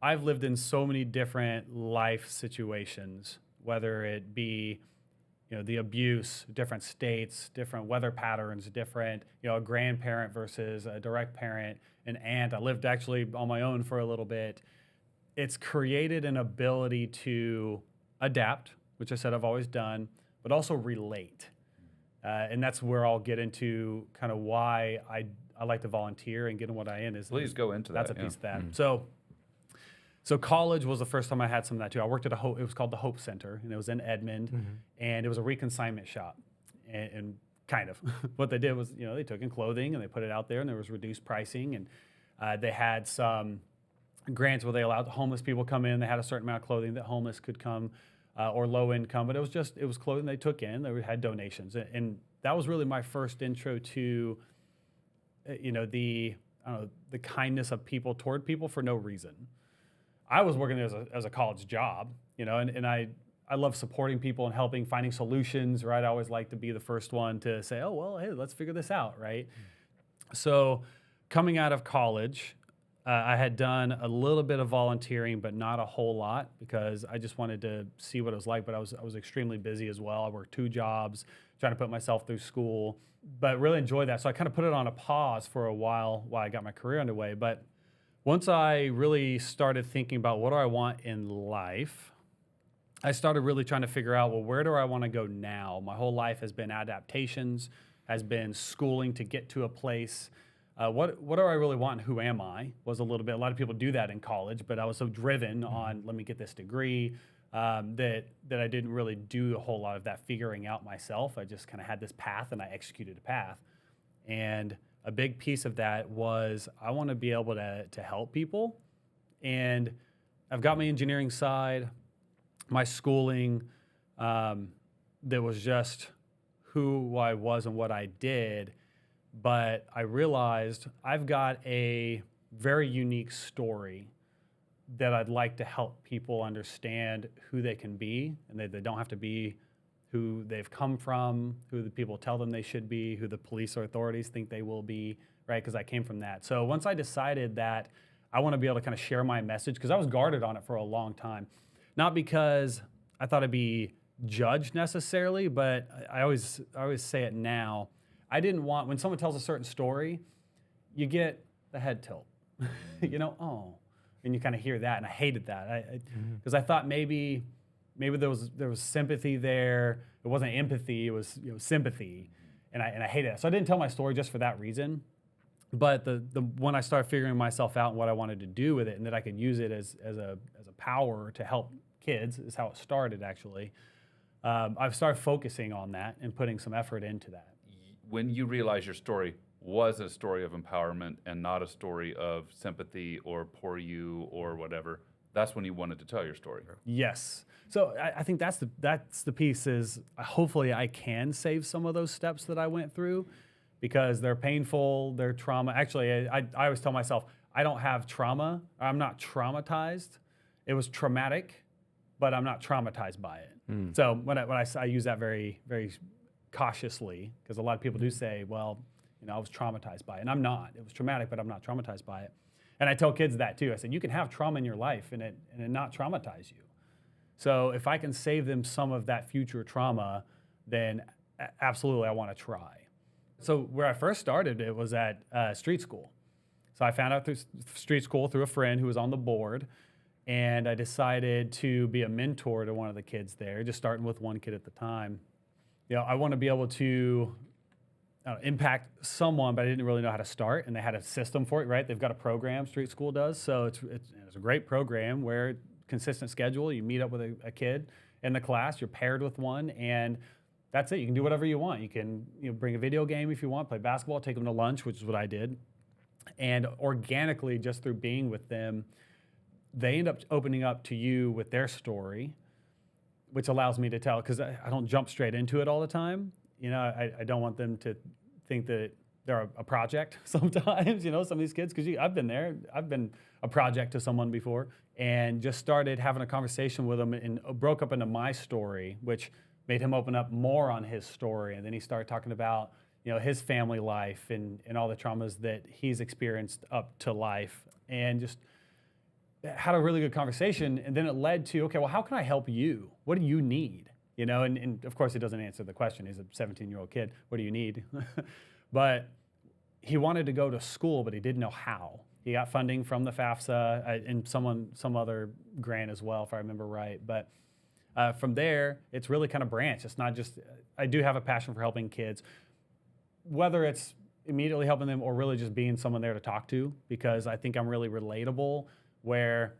I've lived in so many different life situations, whether it be, the abuse, different states, different weather patterns, different, a grandparent versus a direct parent, an aunt. I lived actually on my own for a little bit. It's created an ability to adapt, which I said I've always done, but also relate. And that's where I'll get into kind of why I like to volunteer and get in what I am. Please go into that. That's a piece of that. So college was the first time I had some of that too. I worked at it was called the Hope Center, and it was in Edmond, and it was a reconsignment shop. And kind of what they did was, they took in clothing and they put it out there, and there was reduced pricing, and they had some grants where they allowed homeless people come in. They had a certain amount of clothing that homeless could come, or low income, but it was clothing they took in. They had donations, and that was really my first intro to, the kindness of people toward people for no reason. I was working as a college job, and I love supporting people and helping, finding solutions, right? I always like to be the first one to say, oh, well, hey, let's figure this out, right? So coming out of college, I had done a little bit of volunteering, but not a whole lot, because I just wanted to see what it was like. But I was extremely busy as well. I worked 2 jobs, trying to put myself through school, but really enjoyed that. So I kind of put it on a pause for a while I got my career underway. But once I really started thinking about what do I want in life, I started really trying to figure out, well, where do I want to go now? My whole life has been adaptations, has been schooling to get to a place. What do I really want and who am I? Was a little bit. A lot of people do that in college, but I was so driven on, let me get this degree, that I didn't really do a whole lot of that figuring out myself. I just kind of had this path and I executed a path. And a big piece of that was I want to be able to help people. And I've got my engineering side, my schooling, that was just who I was and what I did. But I realized I've got a very unique story that I'd like to help people understand who they can be, and they don't have to be who they've come from, who the people tell them they should be, who the police or authorities think they will be, right? Because I came from that. So once I decided that I want to be able to kind of share my message, because I was guarded on it for a long time, not because I thought I'd be judged necessarily, but I always say it now. I didn't want, when someone tells a certain story, you get the head tilt, oh, and you kind of hear that, and I hated that, because I thought maybe there was sympathy there. It wasn't empathy, it was sympathy, and I hated it. So I didn't tell my story just for that reason. But when I started figuring myself out and what I wanted to do with it, and that I could use it as a power to help kids, is how it started actually. I've started focusing on that and putting some effort into that. When you realize your story was a story of empowerment and not a story of sympathy or poor you or whatever, that's when you wanted to tell your story. Yes. So I think that's the piece is hopefully I can save some of those steps that I went through, because they're painful, they're trauma. Actually, I always tell myself, I don't have trauma. I'm not traumatized. It was traumatic, but I'm not traumatized by it. So when I use that very, very cautiously, because a lot of people do say, well, I was traumatized by it. And I'm not. It was traumatic, but I'm not traumatized by it. And I tell kids that too. I said, you can have trauma in your life and it not traumatize you. So if I can save them some of that future trauma, then absolutely I want to try. So where I first started, it was at street school. So I found out through street school through a friend who was on the board, and I decided to be a mentor to one of the kids there, just starting with one kid at the time. I want to be able to impact someone, but I didn't really know how to start, and they had a system for it, right? They've got a program, street school does, so it's a great program where consistent schedule, you meet up with a kid in the class, you're paired with one, and that's it. You can do whatever you want. You can bring a video game if you want, play basketball, take them to lunch, which is what I did. And organically, just through being with them, they end up opening up to you with their story, which allows me to tell, because I don't jump straight into it all the time. I don't want them to think that they're a project sometimes, some of these kids, because I've been there. I've been a project to someone before, and just started having a conversation with them and broke up into my story, which made him open up more on his story. And then he started talking about, his family life and all the traumas that he's experienced up to life. And just had a really good conversation, and then it led to, okay, well, how can I help you? What do you need? You know, and of course, he doesn't answer the question. He's a 17-year-old kid. What do you need? But he wanted to go to school, but he didn't know how. He got funding from the FAFSA and some other grant as well, if I remember right. But from there, it's really kind of branched. It's not just, I do have a passion for helping kids, whether it's immediately helping them or really just being someone there to talk to, because I think I'm really relatable, where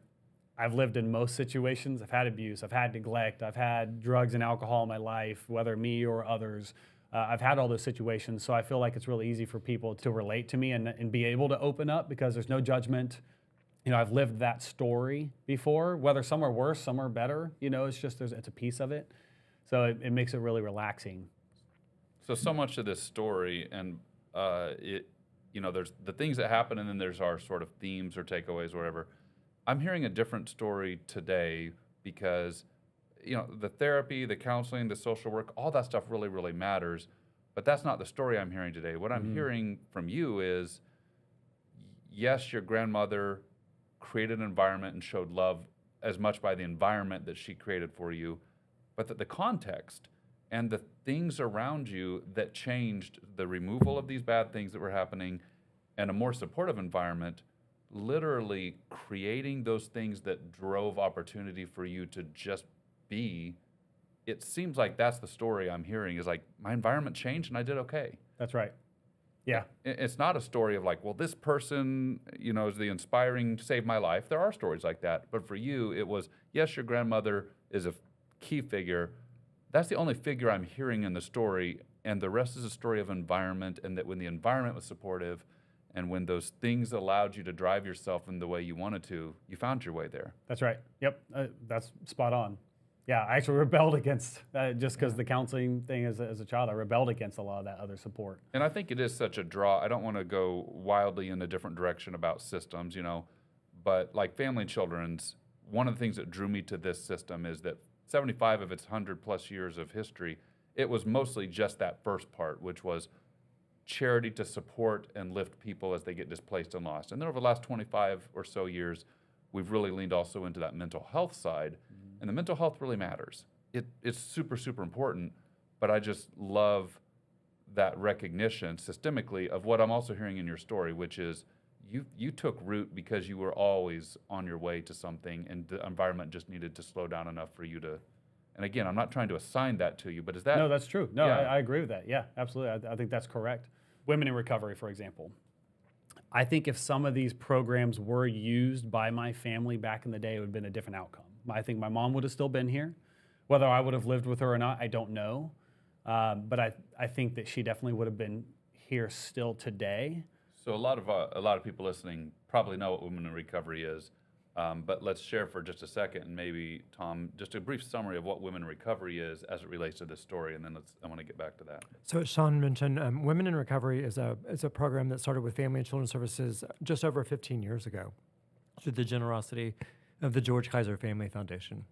I've lived in most situations. I've had abuse, I've had neglect, I've had drugs and alcohol in my life, whether me or others. I've had all those situations, so I feel like it's really easy for people to relate to me and be able to open up, because there's no judgment. You know, I've lived that story before, whether some are worse, some are better. You know, it's just, it's a piece of it. So it makes it really relaxing. So much of this story, and there's the things that happen, and then there's our sort of themes or takeaways, or whatever. I'm hearing a different story today because, the therapy, the counseling, the social work, all that stuff really, really matters. But that's not the story I'm hearing today. What I'm hearing from you is, yes, your grandmother created an environment and showed love as much by the environment that she created for you, but that the context and the things around you that changed, the removal of these bad things that were happening and a more supportive environment, literally creating those things that drove opportunity for you to just be. It seems like that's the story I'm hearing, is like, my environment changed and I did okay. That's right. Yeah. It's not a story of like, well, this person, is the inspiring, saved my life. There are stories like that. But for you, it was, yes, your grandmother is a key figure. That's the only figure I'm hearing in the story. And the rest is a story of environment, and that when the environment was supportive and when those things allowed you to drive yourself in the way you wanted to, you found your way there. That's right. Yep. That's spot on. Yeah, I actually rebelled against just because the counseling thing as a child, I rebelled against a lot of that other support. And I think it is such a draw. I don't want to go wildly in a different direction about systems, but like Family and Children's, one of the things that drew me to this system is that 75 of its 100+ years of history, it was mostly just that first part, which was charity to support and lift people as they get displaced and lost. And then over the last 25 or so years, we've really leaned also into that mental health side. And the mental health really matters. It's super, super important, but I just love that recognition systemically of what I'm also hearing in your story, which is you took root because you were always on your way to something, and the environment just needed to slow down enough for you to, and again, I'm not trying to assign that to you, but is that? No, that's true. No, Yeah. I agree with that. Yeah, absolutely. I think that's correct. Women in recovery, for example. I think if some of these programs were used by my family back in the day, it would have been a different outcome. I think my mom would have still been here. Whether I would have lived with her or not, I don't know. But I think that she definitely would have been here still today. So a lot of people listening probably know what Women in Recovery is, but let's share for just a second, and maybe Tom, just a brief summary of what Women in Recovery is as it relates to this story, and then I want to get back to that. So as Sean mentioned, Women in Recovery is a program that started with Family and Children's Services just over 15 years ago, through the generosity of the George Kaiser Family Foundation.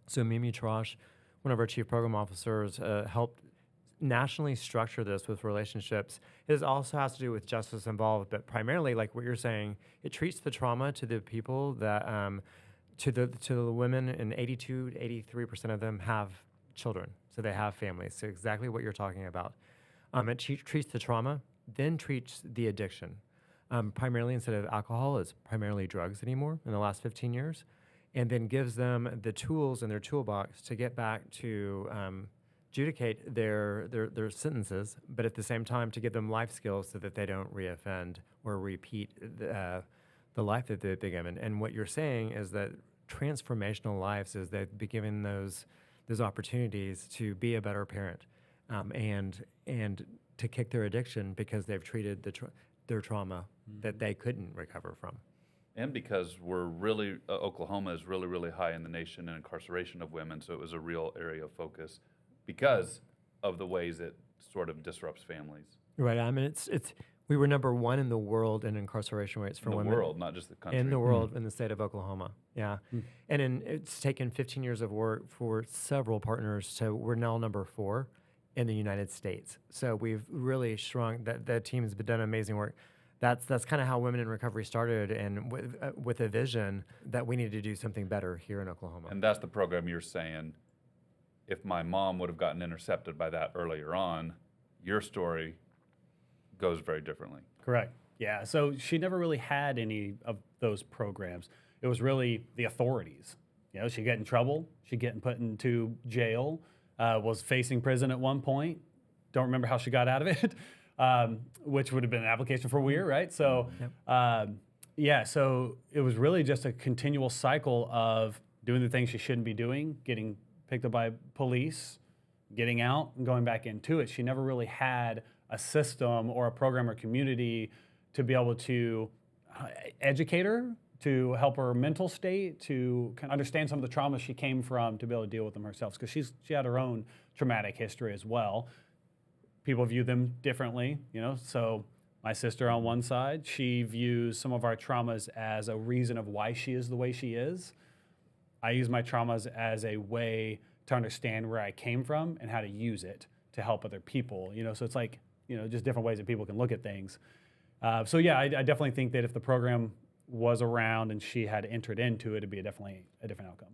So Mimi Trash, one of our chief program officers, helped nationally structure this with relationships. It also has to do with justice involved, but primarily, like what you're saying, it treats the trauma to the people that, to the women, and 82 to 83% of them have children, so they have families. So exactly what you're talking about. It treats the trauma, then treats the addiction. Primarily, instead of alcohol, it's primarily drugs anymore in the last 15 years, and then gives them the tools in their toolbox to get back to adjudicate their sentences, but at the same time to give them life skills so that they don't reoffend or repeat the life that they've been given. And what you're saying is that transformational lives is they've been given those opportunities to be a better parent, and to kick their addiction because they've treated their trauma that they couldn't recover from. And because we're really, Oklahoma is really, really high in the nation in incarceration of women, so it was a real area of focus because of the ways it sort of disrupts families. Right. I mean, it's we were number one in the world in incarceration rates for women. In the world, not just the country. In the world, in the state of Oklahoma. Yeah. And it's taken 15 years of work for several partners, so we're now number 4 in the United States. So we've really shrunk. That team has done amazing work. that's kind of how Women in Recovery started, and with a vision that we need to do something better here in Oklahoma. And that's the program you're saying. If my mom would have gotten intercepted by that earlier on, your story goes very differently. Correct. Yeah. So she never really had any of those programs. It was really the authorities. You know, she'd get in trouble. She'd get put into jail. Was facing prison at one point. Don't remember how she got out of it, which would have been an application for WEIR, right? So, yeah. So it was really just a continual cycle of doing the things she shouldn't be doing, getting picked up by police, getting out, and going back into it. She never really had a system or a program or community to be able to educate her, to help her mental state, to kind of understand some of the trauma she came from, to be able to deal with them herself, because she had her own traumatic history as well. People view them differently, you know. So my sister on one side, she views some of our traumas as a reason of why she is the way she is. I use my traumas as a way to understand where I came from and how to use it to help other people, you know. So it's like, you know, just different ways that people can look at things. So yeah, I definitely think that if the program was around and she had entered into it, it'd be definitely a different outcome.